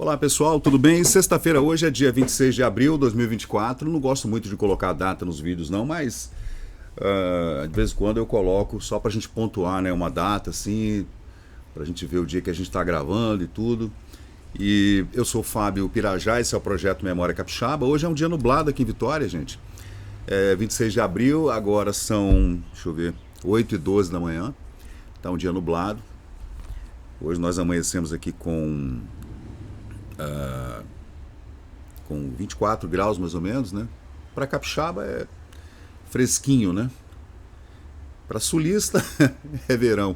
Olá pessoal, tudo bem? Sexta-feira hoje é dia 26 de abril de 2024. Não gosto muito de colocar a data nos vídeos não, mas de vez em quando eu coloco só pra gente pontuar, né, uma data assim, pra gente ver o dia que a gente está gravando e tudo. E eu sou o Fábio Pirajá, esse é o projeto Memória Capixaba. Hoje é um dia nublado aqui em Vitória, gente. É 26 de abril, agora são, deixa eu ver, 8h12 da manhã. Tá um dia nublado. Hoje nós amanhecemos aqui com 24 graus mais ou menos, né? Para capixaba é fresquinho, né? Para sulista é verão.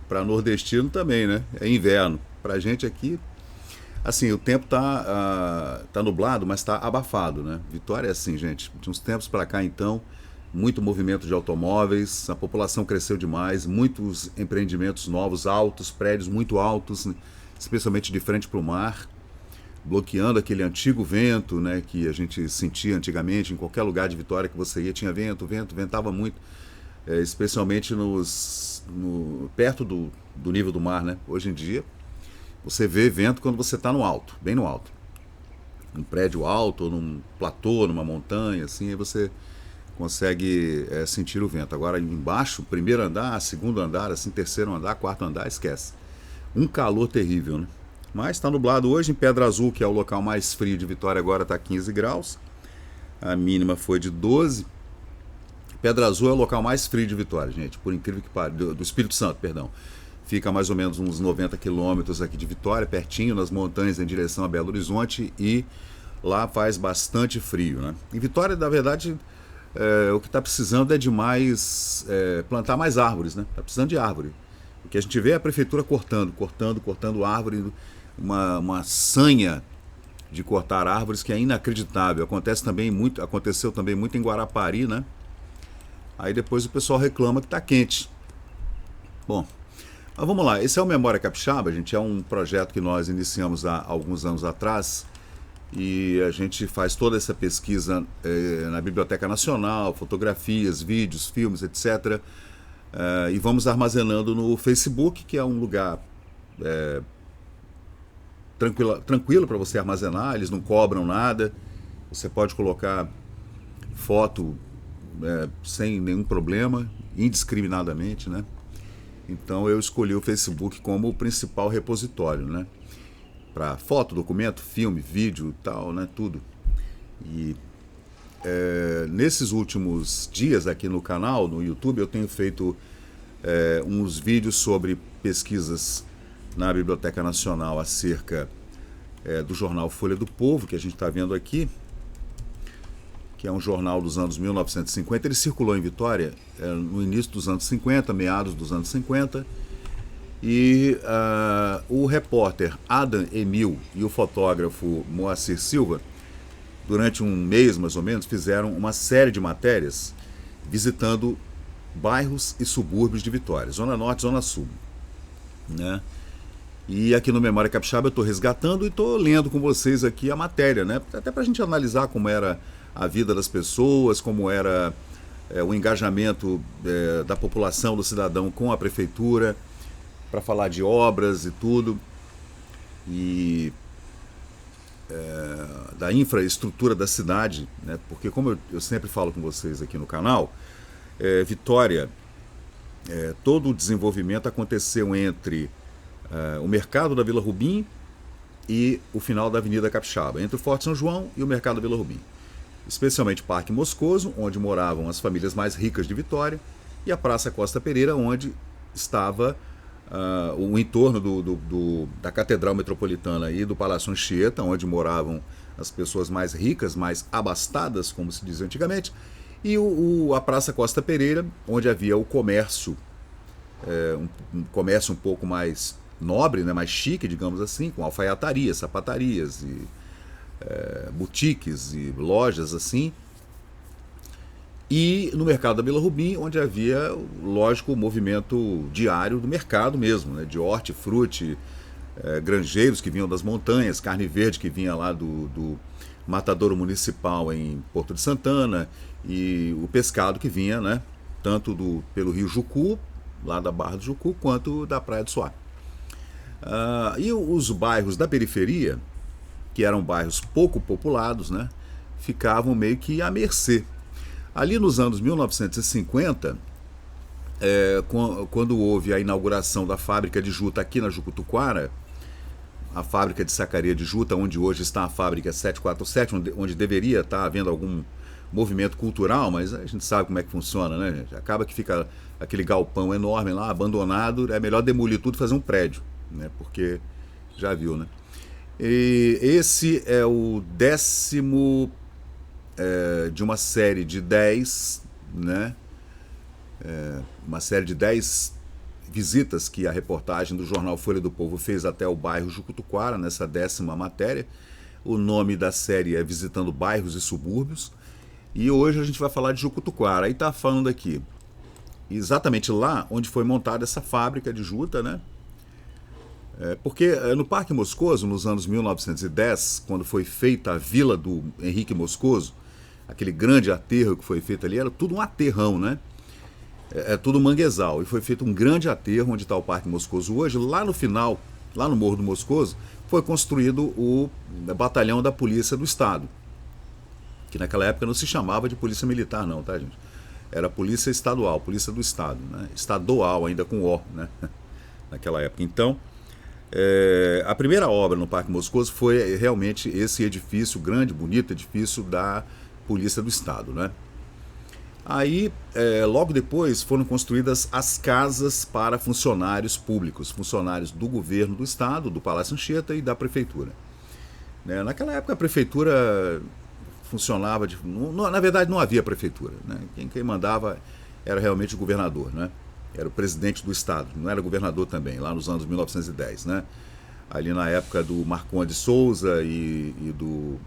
Para nordestino também, né? É inverno. Pra gente aqui, assim, o tempo tá nublado, mas tá abafado, né? Vitória é assim, gente. De uns tempos para cá, então, muito movimento de automóveis, a população cresceu demais, muitos empreendimentos novos, altos, prédios muito altos, né? Especialmente de frente para o mar, bloqueando aquele antigo vento, né, que a gente sentia antigamente, em qualquer lugar de Vitória que você ia, tinha vento, ventava muito, especialmente perto do nível do mar, né? Hoje em dia, você vê vento quando você está no alto, bem no alto. Num prédio alto, ou num platô, numa montanha, assim, aí você consegue sentir o vento. Agora, embaixo, primeiro andar, segundo andar, assim, terceiro andar, quarto andar, esquece. Um calor terrível, né? Mas está nublado hoje em Pedra Azul, que é o local mais frio de Vitória, agora está 15 graus. A mínima foi de 12. Pedra Azul é o local mais frio de Vitória, gente, por incrível que pareça, do Espírito Santo, perdão. Fica a mais ou menos uns 90 quilômetros aqui de Vitória, pertinho, nas montanhas em direção a Belo Horizonte, e lá faz bastante frio, né? Em Vitória, na verdade, o que está precisando é de plantar mais árvores, né? Está precisando de árvore. O que a gente vê é a prefeitura cortando árvore, uma sanha de cortar árvores que é inacreditável. Aconteceu também muito em Guarapari, né? Aí depois o pessoal reclama que está quente. Bom, mas vamos lá. Esse é o Memória Capixaba, gente. É um projeto que nós iniciamos há alguns anos atrás e a gente faz toda essa pesquisa na Biblioteca Nacional, fotografias, vídeos, filmes, etc. E vamos armazenando no Facebook, que é um lugar tranquilo para você armazenar, eles não cobram nada, você pode colocar foto sem nenhum problema, indiscriminadamente, né? Então eu escolhi o Facebook como o principal repositório, né? Para foto, documento, filme, vídeo e tal, né? Tudo. E nesses últimos dias aqui no canal, no YouTube, eu tenho feito uns vídeos sobre pesquisas na Biblioteca Nacional acerca do jornal Folha do Povo, que a gente está vendo aqui, que é um jornal dos anos 1950. Ele circulou em Vitória no início dos anos 50, meados dos anos 50, e o repórter Adam Emil e o fotógrafo Moacir Silva, durante um mês mais ou menos, fizeram uma série de matérias visitando bairros e subúrbios de Vitória, Zona Norte, Zona Sul, né? E aqui no Memória Capixaba eu estou resgatando e estou lendo com vocês aqui a matéria, né? Até para a gente analisar como era a vida das pessoas, como era o engajamento da população, do cidadão com a prefeitura, para falar de obras e tudo, e da infraestrutura da cidade, né? Porque como eu sempre falo com vocês aqui no canal, Vitória, todo o desenvolvimento aconteceu entre o mercado da Vila Rubim e o final da Avenida Capixaba, entre o Forte São João e o mercado da Vila Rubim. Especialmente Parque Moscoso, onde moravam as famílias mais ricas de Vitória, e a Praça Costa Pereira, onde estava o entorno da Catedral Metropolitana e do Palácio Anchieta, onde moravam as pessoas mais ricas, mais abastadas, como se dizia antigamente, e a Praça Costa Pereira, onde havia o comércio, um comércio um pouco mais nobre, né, mais chique, digamos assim, com alfaiatarias, sapatarias e boutiques e lojas assim. E no mercado da Vila Rubim, onde havia, lógico, o movimento diário do mercado mesmo, né, de hortifruti, granjeiros que vinham das montanhas, carne verde que vinha lá do matadouro municipal em Porto de Santana, e o pescado que vinha, né, tanto pelo rio Jucu, lá da Barra do Jucu, quanto da Praia do Suá. E os bairros da periferia, que eram bairros pouco populados, né, ficavam meio que à mercê. Ali nos anos 1950, quando houve a inauguração da fábrica de juta aqui na Jucutuquara, a fábrica de sacaria de juta, onde hoje está a fábrica 747, onde deveria estar havendo algum movimento cultural, mas a gente sabe como é que funciona, né, gente? Acaba que fica aquele galpão enorme lá, abandonado, é melhor demolir tudo e fazer um prédio, né, porque já viu, né? E esse é o 10º de uma série de 10, né? Uma série de 10 visitas que a reportagem do jornal Folha do Povo fez até o bairro Jucutuquara, nessa 10ª matéria. O nome da série é Visitando Bairros e Subúrbios. E hoje a gente vai falar de Jucutuquara. Aí tá falando aqui, exatamente lá onde foi montada essa fábrica de juta, né? Porque no Parque Moscoso, nos anos 1910, quando foi feita a vila do Henrique Moscoso, aquele grande aterro que foi feito ali, era tudo um aterrão, né? É tudo manguezal. E foi feito um grande aterro onde está o Parque Moscoso hoje. Lá no final, lá no Morro do Moscoso, foi construído o batalhão da Polícia do Estado, que naquela época não se chamava de Polícia Militar não, tá, gente? Era Polícia Estadual, Polícia do Estado, né? Estadual, ainda com O, né? Naquela época. Então, a primeira obra no Parque Moscoso foi realmente esse edifício, grande, bonito edifício da Polícia do Estado, né? Aí, logo depois, foram construídas as casas para funcionários públicos, funcionários do governo do Estado, do Palácio Anchieta e da Prefeitura. Né? Naquela época a Prefeitura funcionava, na verdade não havia Prefeitura, né? Quem mandava era realmente o governador, né? Era o presidente do Estado, não era governador também, lá nos anos 1910, né? Ali na época do Marcondes de Souza e do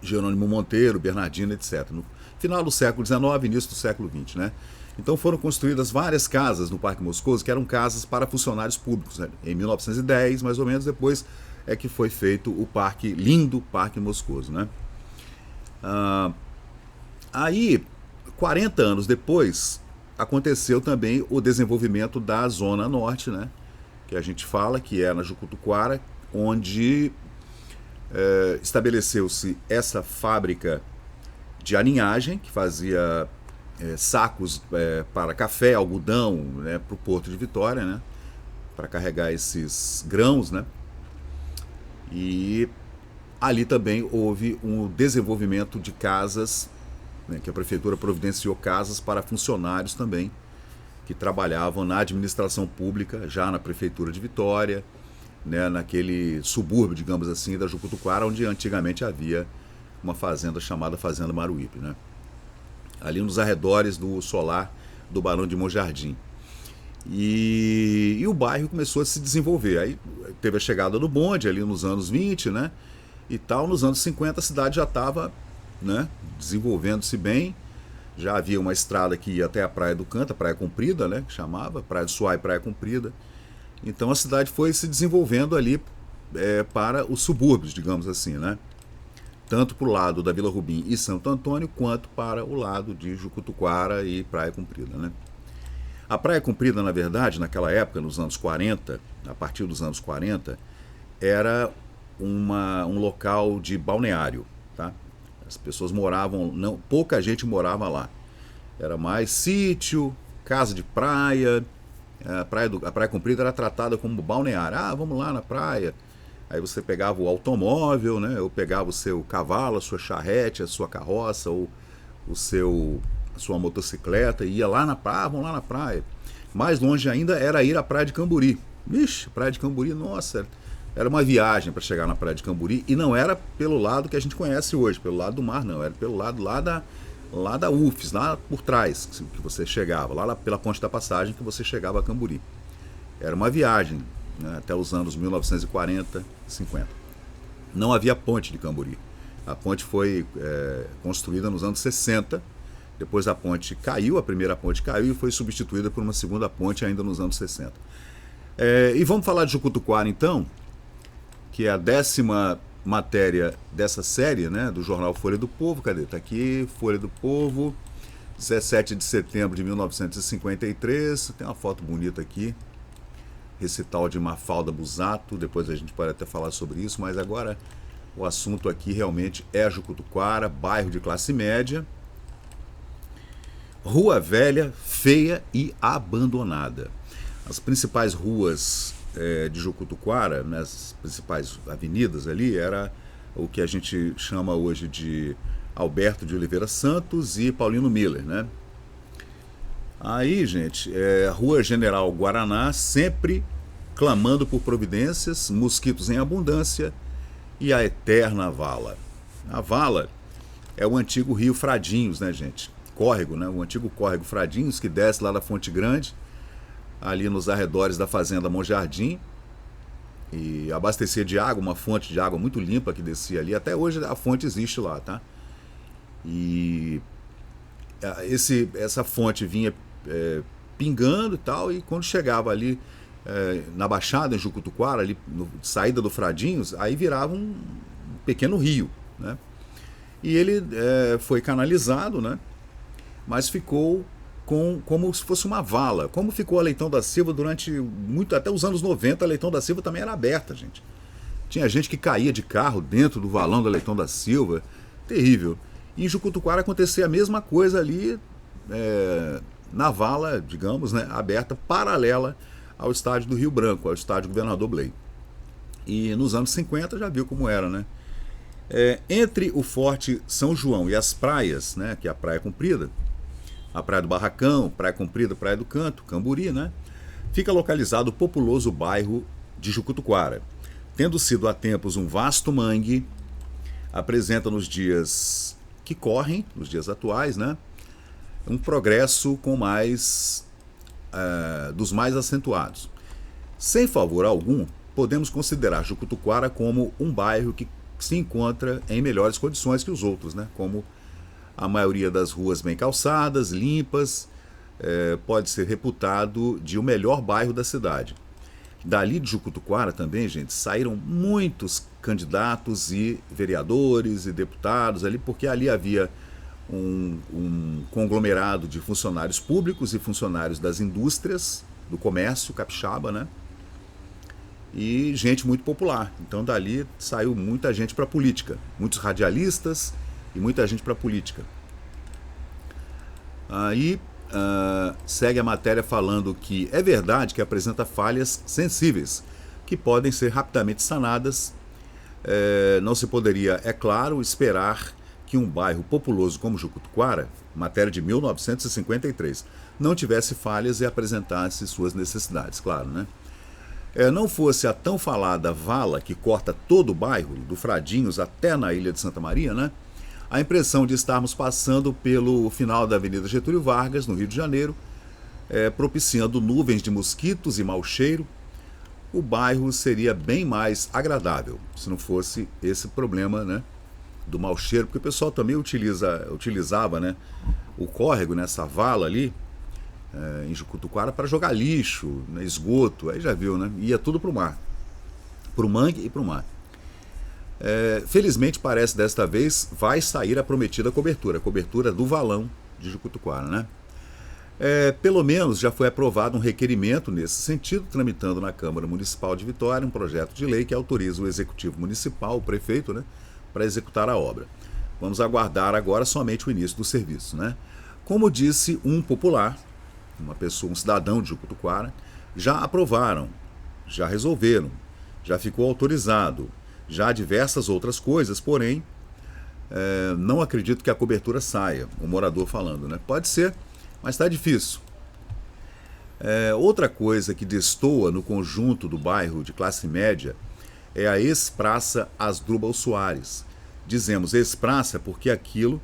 Jerônimo Monteiro, Bernardino, etc. No final do século XIX, início do século XX, né? Então foram construídas várias casas no Parque Moscoso, que eram casas para funcionários públicos, né? Em 1910, mais ou menos, depois é que foi feito o parque, lindo Parque Moscoso, né? Aí, 40 anos depois, aconteceu também o desenvolvimento da Zona Norte, né? Que a gente fala, que é na Jucutuquara, onde estabeleceu-se essa fábrica de aninhagem, que fazia sacos para café, algodão, né, para o Porto de Vitória, né, para carregar esses grãos, né. E ali também houve um desenvolvimento de casas, né, que a prefeitura providenciou casas para funcionários também, que trabalhavam na administração pública, já na prefeitura de Vitória, né, naquele subúrbio, digamos assim, da Jucutuquara, onde antigamente havia uma fazenda chamada Fazenda Maruípe, né? Ali nos arredores do solar do Barão de Monjardim. E o bairro começou a se desenvolver. Aí teve a chegada do bonde ali nos anos 20, né? E tal, nos anos 50 a cidade já estava, né, desenvolvendo-se bem. Já havia uma estrada que ia até a Praia do Canto, a Praia Comprida, né, que chamava, Praia do Suá e Praia Comprida. Então a cidade foi se desenvolvendo ali para os subúrbios, digamos assim, né? Tanto para o lado da Vila Rubim e Santo Antônio, quanto para o lado de Jucutuquara e Praia Comprida, né? A Praia Comprida, na verdade, naquela época, nos anos 40, a partir dos anos 40, era um local de balneário, tá? As pessoas moravam, pouca gente morava lá. Era mais sítio, casa de praia. A Praia Comprida era tratada como balneário. Ah, vamos lá na praia. Aí você pegava o automóvel, né? Ou pegava o seu cavalo, a sua charrete, a sua carroça, ou a sua motocicleta e ia lá na praia, vamos lá na praia. Mais longe ainda era ir à Praia de Camburi. Vixe, Praia de Camburi, nossa, era uma viagem para chegar na Praia de Camburi, e não era pelo lado que a gente conhece hoje, pelo lado do mar, não, era pelo lado lá da UFES, lá por trás que você chegava, lá pela Ponte da Passagem que você chegava a Camburi. Era uma viagem, né, até os anos 1940, 50. Não havia ponte de Camburi. A ponte foi construída nos anos 60, depois a ponte caiu, a primeira ponte caiu e foi substituída por uma segunda ponte ainda nos anos 60. E vamos falar de Jucutuquara então, que é a 10ª matéria dessa série, né, do jornal Folha do Povo. Cadê? Está aqui, Folha do Povo, 17 de setembro de 1953. Tem uma foto bonita aqui. recital de Mafalda Busato, depois a gente pode até falar sobre isso, mas agora o assunto aqui realmente é Jucutuquara, bairro de classe média, rua velha, feia e abandonada. As principais ruas de Jucutuquara, nas principais avenidas ali, era o que a gente chama hoje de Alberto de Oliveira Santos e Paulino Miller, né? Aí, gente, Rua General Guaraná, sempre clamando por providências, mosquitos em abundância e a eterna vala. A vala é o antigo rio Fradinhos, né, gente? Córrego, né? O antigo córrego Fradinhos, que desce lá da Fonte Grande, ali nos arredores da fazenda Monjardim, e abastecia de água, uma fonte de água muito limpa que descia ali. Até hoje a fonte existe lá, tá? E essa fonte vinha pingando e tal, e quando chegava ali na Baixada, em Jucutuquara, ali saída do Fradinhos, aí virava um pequeno rio, né? E ele foi canalizado, né? Mas ficou como se fosse uma vala. Como ficou a Leitão da Silva durante até os anos 90, a Leitão da Silva também era aberta, gente. Tinha gente que caía de carro dentro do valão da Leitão da Silva, terrível. E em Jucutuquara acontecia a mesma coisa ali, na vala, digamos, né, aberta, paralela ao estádio do Rio Branco, ao estádio Governador Blay. E nos anos 50 já viu como era, né? Entre o Forte São João e as praias, né, que é a Praia Comprida, a Praia do Barracão, Praia Comprida, Praia do Canto, Camburi, né, fica localizado o populoso bairro de Jucutuquara. Tendo sido há tempos um vasto mangue, apresenta nos dias que correm, nos dias atuais, né, um progresso com dos mais acentuados. Sem favor algum, podemos considerar Jucutuquara como um bairro que se encontra em melhores condições que os outros, né, como a maioria das ruas bem calçadas, limpas, pode ser reputado de o melhor bairro da cidade. Dali de Jucutuquara também, gente, saíram muitos candidatos e vereadores e deputados ali, porque ali havia um conglomerado de funcionários públicos e funcionários das indústrias, do comércio capixaba, né? E gente muito popular. Então dali saiu muita gente para a política, muitos radialistas e muita gente para a política. Aí segue a matéria falando que é verdade que apresenta falhas sensíveis, que podem ser rapidamente sanadas. Não se poderia, é claro, esperar que um bairro populoso como Jucutuquara, matéria de 1953, não tivesse falhas e apresentasse suas necessidades, claro, né? Não fosse a tão falada vala que corta todo o bairro, do Fradinhos até na Ilha de Santa Maria, né? A impressão de estarmos passando pelo final da Avenida Getúlio Vargas, no Rio de Janeiro, propiciando nuvens de mosquitos e mau cheiro, o bairro seria bem mais agradável se não fosse esse problema, né, do mau cheiro, porque o pessoal também utilizava, né, o córrego, nessa vala ali, em Jucutuquara, para jogar lixo, né, esgoto, aí já viu, né? Ia tudo para o mar, para o mangue e para o mar. Felizmente, parece desta vez vai sair a prometida cobertura, a cobertura do valão de Jucutuquara, né? Pelo menos já foi aprovado um requerimento nesse sentido, tramitando na Câmara Municipal de Vitória um projeto de lei que autoriza o Executivo Municipal, o prefeito, né, para executar a obra. Vamos aguardar agora somente o início do serviço, né? Como disse um popular, uma pessoa, um cidadão de Jucutuquara, já aprovaram, já resolveram, já ficou autorizado, já há diversas outras coisas, porém, não acredito que a cobertura saia, o morador falando, né? Pode ser, mas está difícil. Outra coisa que destoa no conjunto do bairro de classe média é a ex-praça Asdrubal Soares. Dizemos ex-praça porque aquilo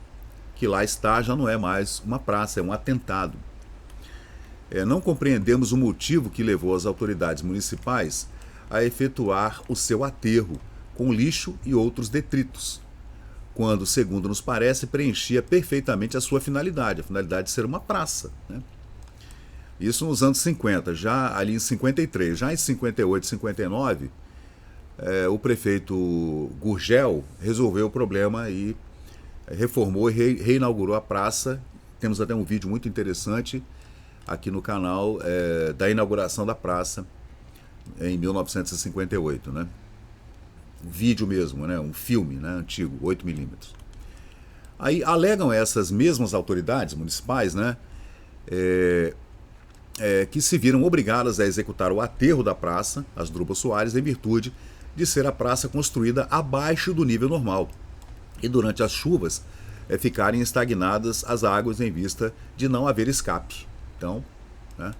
que lá está já não é mais uma praça, é um atentado. Não compreendemos o motivo que levou as autoridades municipais a efetuar o seu aterro com lixo e outros detritos, quando, segundo nos parece, preenchia perfeitamente a sua finalidade, a finalidade de ser uma praça, né? Isso nos anos 50, já ali em 53, já em 58 e 59, o prefeito Gurgel resolveu o problema e reformou e reinaugurou a praça. Temos até um vídeo muito interessante aqui no canal da inauguração da praça em 1958, né? Um vídeo mesmo, né? Um filme, né? Antigo, 8mm. Aí alegam essas mesmas autoridades municipais, né? Que se viram obrigadas a executar o aterro da praça, Asdrubal Soares, em virtude de ser a praça construída abaixo do nível normal. E durante as chuvas ficarem estagnadas as águas em vista de não haver escape. Então, né?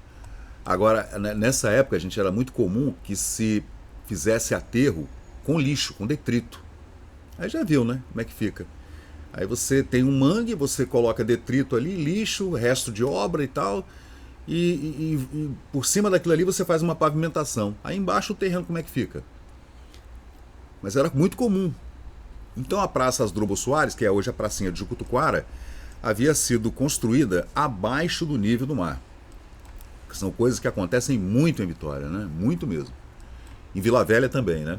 Agora, nessa época, gente, era muito comum que se fizesse aterro com lixo, com detrito. Aí já viu, né? Como é que fica. Aí você tem um mangue, você coloca detrito ali, lixo, resto de obra e tal, e por cima daquilo ali você faz uma pavimentação. Aí embaixo o terreno como é que fica? Mas era muito comum. Então a Praça Asdrubal Soares, que é hoje a pracinha de Jucutuquara, havia sido construída abaixo do nível do mar. São coisas que acontecem muito em Vitória, né? Muito mesmo. Em Vila Velha também, né?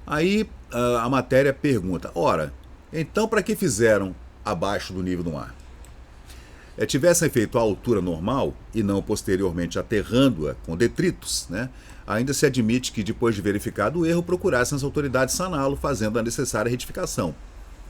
Aí a matéria pergunta, ora, então para que fizeram abaixo do nível do mar? Tivessem feito a altura normal e não posteriormente aterrando-a com detritos, né? Ainda se admite que depois de verificado o erro procurassem as autoridades saná-lo, fazendo a necessária retificação.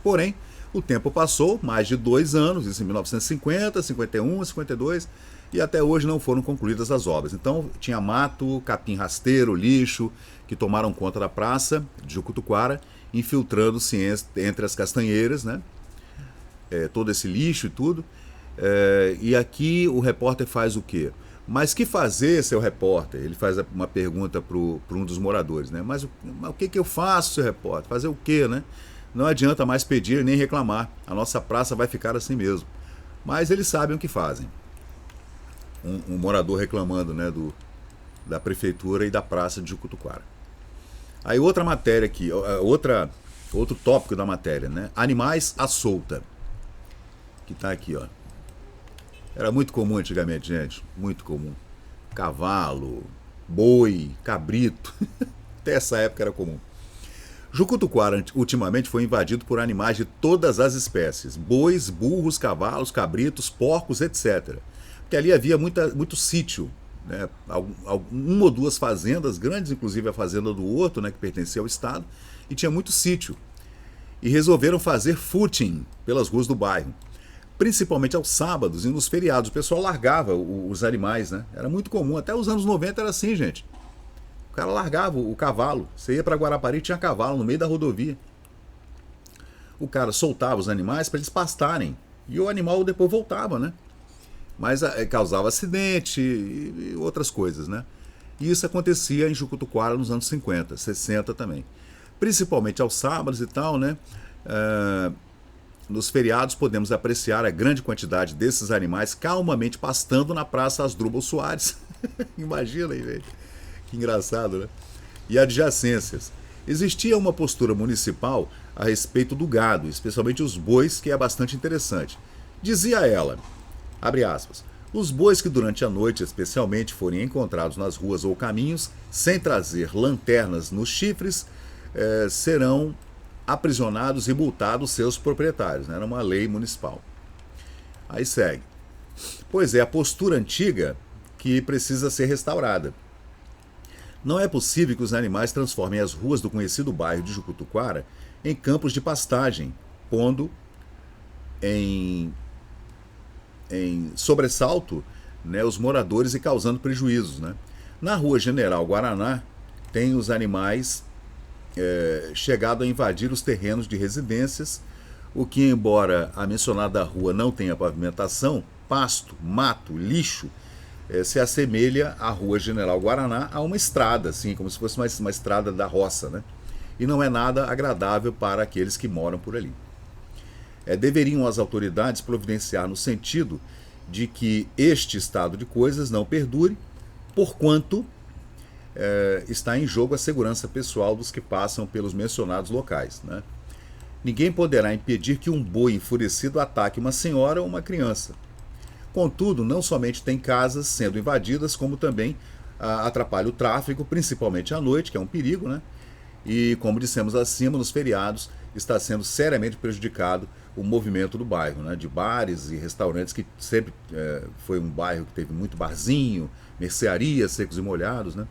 Porém, o tempo passou, mais de 2 anos, isso em 1950, 51, 52, e até hoje não foram concluídas as obras. Então tinha mato, capim rasteiro, lixo, que tomaram conta da praça de Jucutuquara, infiltrando-se entre as castanheiras, né? Todo esse lixo e tudo. E aqui o repórter faz o quê? Mas que fazer, seu repórter? Ele faz uma pergunta para um dos moradores, né? Mas o que eu faço, seu repórter? Fazer o quê, né? Não adianta mais pedir nem reclamar. A nossa praça vai ficar assim mesmo. Mas eles sabem o que fazem. Um morador reclamando, né, da prefeitura e da praça de Jucutuquara. Aí outra matéria aqui, outro tópico da matéria, né? Animais à solta. Que tá aqui, ó. Era muito comum antigamente, gente. Muito comum. Cavalo, boi, cabrito. Até essa época era comum. Jucutuquara ultimamente foi invadido por animais de todas as espécies. Bois, burros, cavalos, cabritos, porcos, etc. Porque ali havia muito sítio, né? Uma ou duas fazendas, grandes, inclusive a fazenda do Horto, né, que pertencia ao Estado, e tinha muito sítio. E resolveram fazer footing pelas ruas do bairro. Principalmente aos sábados e nos feriados. O pessoal largava os animais, né? Era muito comum. Até os anos 90 era assim, gente. O cara largava o cavalo. Você ia para Guarapari e tinha cavalo no meio da rodovia. O cara soltava os animais para eles pastarem. E o animal depois voltava, né? Mas causava acidente e outras coisas, né? E isso acontecia em Jucutuquara nos anos 50, 60 também. Principalmente aos sábados e tal, né? Nos feriados podemos apreciar a grande quantidade desses animais calmamente pastando na Praça Asdrubal Soares. Imagina aí, velho. Que engraçado, né? E adjacências. Existia uma postura municipal a respeito do gado, especialmente os bois, que é bastante interessante. Dizia ela, abre aspas, os bois que durante a noite especialmente forem encontrados nas ruas ou caminhos, sem trazer lanternas nos chifres, serão aprisionados e multados seus proprietários, né? Era uma lei municipal. Aí segue. Pois é, a postura antiga que precisa ser restaurada. Não é possível que os animais transformem as ruas do conhecido bairro de Jucutuquara em campos de pastagem, pondo em sobressalto, né, os moradores e causando prejuízos, né? Na rua General Guaraná, tem os animais chegado a invadir os terrenos de residências, o que, embora a mencionada rua não tenha pavimentação, pasto, mato, lixo, se assemelha à rua General Guaraná a uma estrada, assim, como se fosse uma estrada da roça, né? E não é nada agradável para aqueles que moram por ali. Deveriam as autoridades providenciar no sentido de que este estado de coisas não perdure, porquanto está em jogo a segurança pessoal dos que passam pelos mencionados locais, né? Ninguém poderá impedir que um boi enfurecido ataque uma senhora ou uma criança. Contudo, não somente tem casas sendo invadidas, como também atrapalha o tráfego, principalmente à noite, que é um perigo, né? E, como dissemos acima, nos feriados está sendo seriamente prejudicado o movimento do bairro, né? De bares e restaurantes, que sempre foi um bairro que teve muito barzinho, mercearias, secos e molhados, né?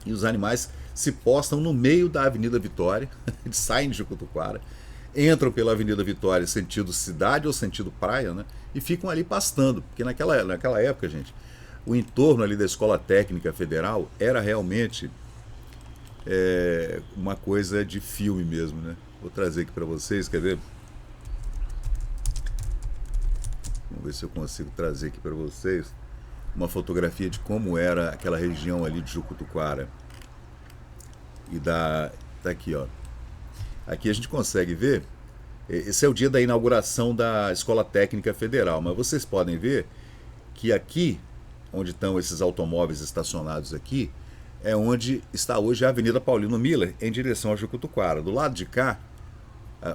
e os animais se postam no meio da Avenida Vitória, eles saem de Jucutuquara, entram pela Avenida Vitória sentido cidade ou sentido praia, né? E ficam ali pastando, porque naquela época, gente, o entorno ali da Escola Técnica Federal era realmente uma coisa de filme mesmo, né? Vou trazer aqui para vocês, quer ver? Vamos ver se eu consigo trazer aqui para vocês uma fotografia de como era aquela região ali de Jucutuquara. E tá aqui, ó. Aqui a gente consegue ver. Esse é o dia da inauguração da Escola Técnica Federal, mas vocês podem ver que aqui, onde estão esses automóveis estacionados aqui, é onde está hoje a Avenida Paulino Miller, em direção a Jucutuquara. Do lado de cá,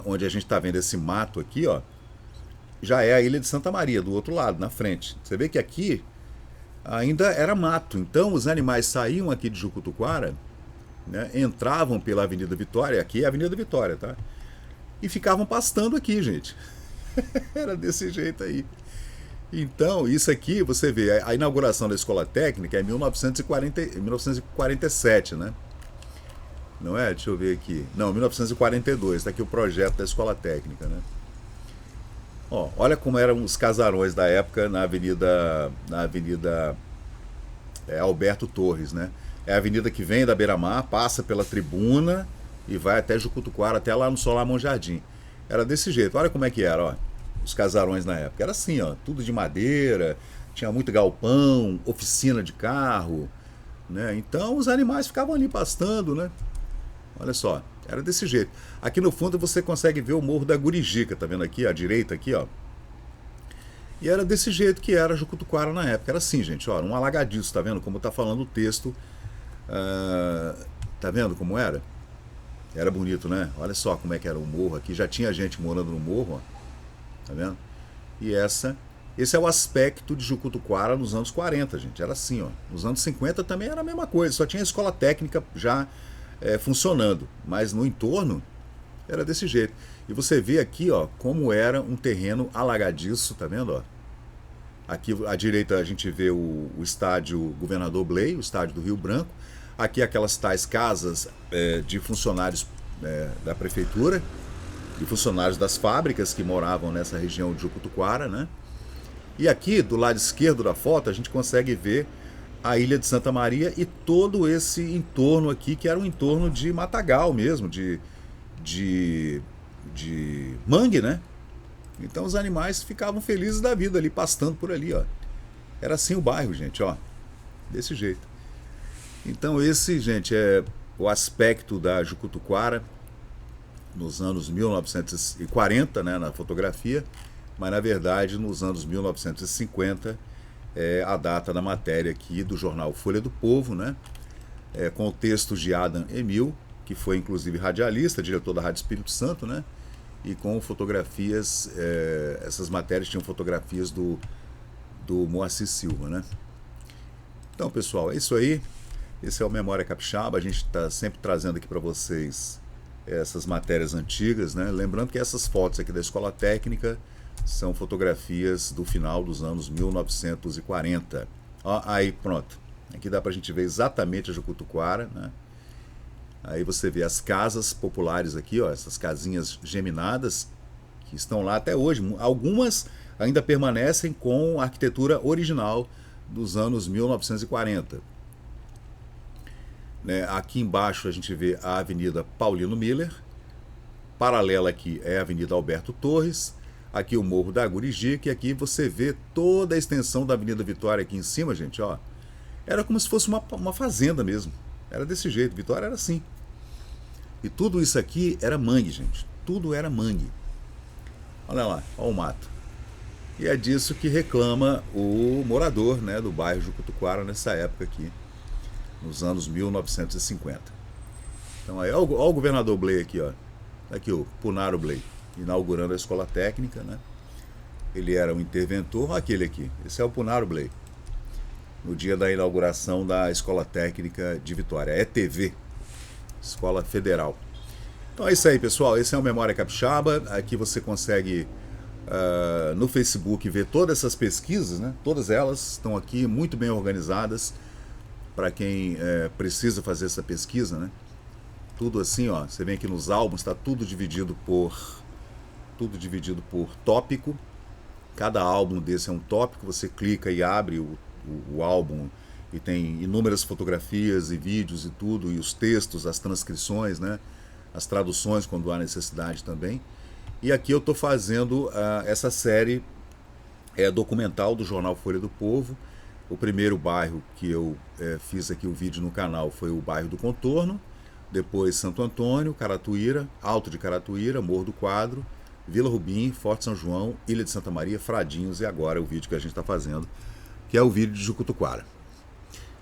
onde a gente está vendo esse mato aqui, ó, já é a Ilha de Santa Maria, do outro lado, na frente. Você vê que aqui ainda era mato, então os animais saíam aqui de Jucutuquara, né, entravam pela Avenida Vitória, aqui é a Avenida Vitória, tá? E ficavam pastando aqui, gente. Era desse jeito aí. Então, isso aqui, você vê, a inauguração da Escola Técnica é em 1947, né? Não é? Deixa eu ver aqui. Não, 1942, está aqui o projeto da Escola Técnica, né? Ó, olha como eram os casarões da época na Avenida Alberto Torres, né? É a avenida que vem da Beira-Mar, passa pela Tribuna e vai até Jucutuquara, até lá no Solar Monjardim. Era desse jeito. Olha como é que era, ó, os casarões na época. Era assim, ó, tudo de madeira, tinha muito galpão, oficina de carro, né? Então os animais ficavam ali pastando, né? Olha só, era desse jeito. Aqui no fundo você consegue ver o Morro da Gurijica, tá vendo aqui, à direita aqui, ó. E era desse jeito que era Jucutuquara na época. Era assim, gente, ó, um alagadiço, tá vendo como tá falando o texto. Tá vendo como era? Era bonito, né? Olha só como é que era o morro aqui. Já tinha gente morando no morro, ó. Tá vendo? E esse é o aspecto de Jucutuquara nos anos 40, gente. Era assim, ó. Nos anos 50 também era a mesma coisa. Só tinha a escola técnica já funcionando. Mas no entorno era desse jeito. E você vê aqui, ó, como era um terreno alagadiço, tá vendo, ó? Aqui à direita a gente vê o estádio Governador Blay, o estádio do Rio Branco. Aqui aquelas tais casas de funcionários da prefeitura e funcionários das fábricas que moravam nessa região de Jucutuquara, né? E aqui, do lado esquerdo da foto, a gente consegue ver a Ilha de Santa Maria e todo esse entorno aqui, que era um entorno de matagal mesmo, de mangue, né? Então os animais ficavam felizes da vida ali, pastando por ali, ó. Era assim o bairro, gente, ó. Desse jeito. Então esse, gente, é o aspecto da Jucutuquara nos anos 1940, né, na fotografia, mas na verdade nos anos 1950 é a data da matéria aqui do jornal Folha do Povo, né, com textos de Adam Emil, que foi inclusive radialista, diretor da Rádio Espírito Santo, né, e com fotografias, essas matérias tinham fotografias do Moacir Silva, né. Então, pessoal, é isso aí. Esse é o Memória Capixaba. A gente está sempre trazendo aqui para vocês essas matérias antigas, né? Lembrando que essas fotos aqui da Escola Técnica são fotografias do final dos anos 1940. Ó, aí, pronto. Aqui dá para a gente ver exatamente a Jucutuquara, né? Aí você vê as casas populares aqui, ó, essas casinhas geminadas que estão lá até hoje. Algumas ainda permanecem com a arquitetura original dos anos 1940. Né, aqui embaixo a gente vê a Avenida Paulino Miller, paralela aqui é a Avenida Alberto Torres, aqui o Morro da Gurijica, e aqui você vê toda a extensão da Avenida Vitória aqui em cima, gente, ó. Era como se fosse uma fazenda mesmo, era desse jeito, Vitória era assim. E tudo isso aqui era mangue, gente, tudo era mangue. Olha lá, olha o mato. E é disso que reclama o morador, né, do bairro Jucutuquara nessa época aqui, nos anos 1950. Então aí, olha o governador Blay aqui, ó. Aqui o Punaro Blay, inaugurando a escola técnica, né? Ele era um interventor, olha aquele aqui, esse é o Punaro Blay, no dia da inauguração da Escola Técnica de Vitória, ETV, Escola Federal. Então é isso aí, pessoal, esse é o Memória Capixaba. Aqui você consegue no Facebook ver todas essas pesquisas, né? Todas elas estão aqui muito bem organizadas. para quem precisa fazer essa pesquisa, né? Tudo assim, ó, você vem aqui nos álbuns, está tudo dividido por tópico. Cada álbum desse é um tópico, você clica e abre o álbum e tem inúmeras fotografias e vídeos e tudo, e os textos, as transcrições, né? As traduções quando há necessidade também. E aqui eu estou fazendo essa série documental do jornal Folha do Povo. O primeiro bairro que eu fiz aqui o vídeo no canal foi o bairro do Contorno, depois Santo Antônio, Caratuíra, Alto de Caratuíra, Morro do Quadro, Vila Rubim, Forte São João, Ilha de Santa Maria, Fradinhos e agora o vídeo que a gente está fazendo, que é o vídeo de Jucutuquara.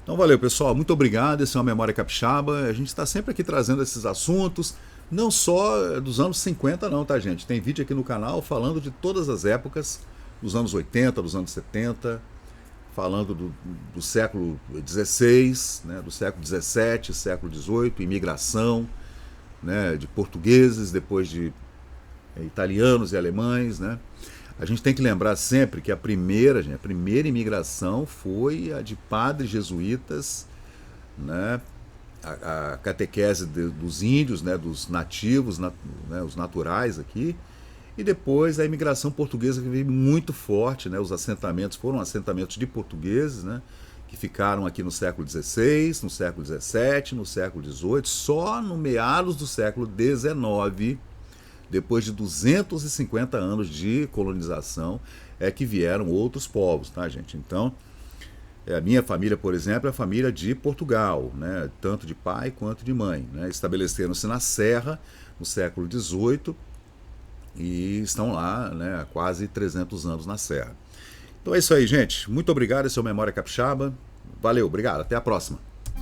Então valeu, pessoal, muito obrigado, esse é uma Memória Capixaba, a gente está sempre aqui trazendo esses assuntos, não só dos anos 50 não, tá gente? Tem vídeo aqui no canal falando de todas as épocas, dos anos 80, dos anos 70, falando do século XVI, né, do século XVII, século XVIII, imigração, né, de portugueses, depois de italianos e alemães, né? A gente tem que lembrar sempre que a primeira imigração foi a de padres jesuítas, né? A catequese dos índios, né? Dos nativos, né? Os naturais aqui, e depois a imigração portuguesa que veio muito forte, né? Os assentamentos foram assentamentos de portugueses, né? Que ficaram aqui no século XVI, no século XVII, no século XVIII, só no meados do século XIX, depois de 250 anos de colonização, é que vieram outros povos, tá, gente? Então, a minha família, por exemplo, é a família de Portugal, né? Tanto de pai quanto de mãe, né? Estabeleceram-se na Serra no século XVIII e estão lá, né, há quase 300 anos na Serra. Então é isso aí, gente. Muito obrigado, esse é o Memória Capixaba. Valeu, obrigado, até a próxima.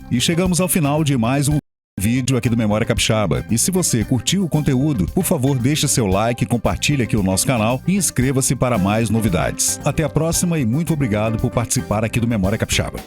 E chegamos ao final de mais um vídeo aqui do Memória Capixaba. E se você curtiu o conteúdo, por favor, deixe seu like, compartilhe aqui o nosso canal e inscreva-se para mais novidades. Até a próxima e muito obrigado por participar aqui do Memória Capixaba.